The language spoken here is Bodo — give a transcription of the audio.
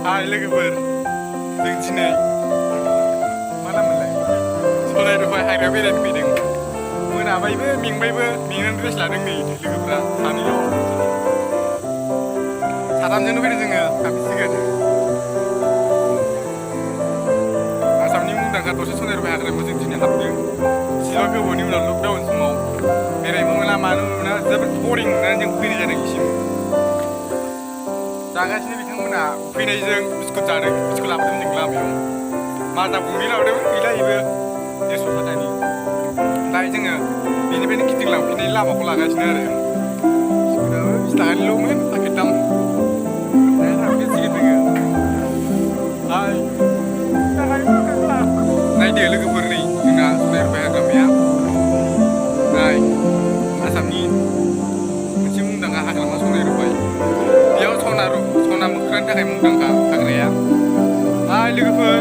हाय लोगोफोर जों दिनै मा नाममोनलाय सनाइरुपाइ हाग्रायाव बेरायनो फैदों मोनाबायबो मेंबायबो मेंनानै रेस्ट लादों नै लोगोफ्रा सानैल' साथामजोंनो फैदों जोङो हाबसिगोन आसामनि मुंदांखा दरसे सनाइरुपाइ हाग्रायाव जों दिनै हाबदों सिगां गोबावनि उनाव लकडाउन समाव बेरायनो मोना मानो मोना जोबोद बरिं मोननानै जों फैनाय जादों इसिम जागासिनो बिथांमोना फैनायजों बिस्कुट जादों बिस्कुट लाबोदों जों लामायाव माजा गंनै लाबोदोंमोन गैला इबो 150 थाखानि ओमफ्राय जोङो बेनिफ्रायनो गिदिंलांफिननायनि लामाखौ लागासिनो आरो बिस्कुटाबो 20 थाखानिल'मोन पाकेटथाम दा थांफिनसिगोन जोङो नायदो लोगोफोर नै जोंना सनाइरुपाइ हाग्रामाया नाय आसामनि मोनसे मुंदांखा हाग्रामा सनाइरुपाइ बेयाव सना मोख्रानि थाखाय मुंदांखा हाग्राया हाय लोगोफोर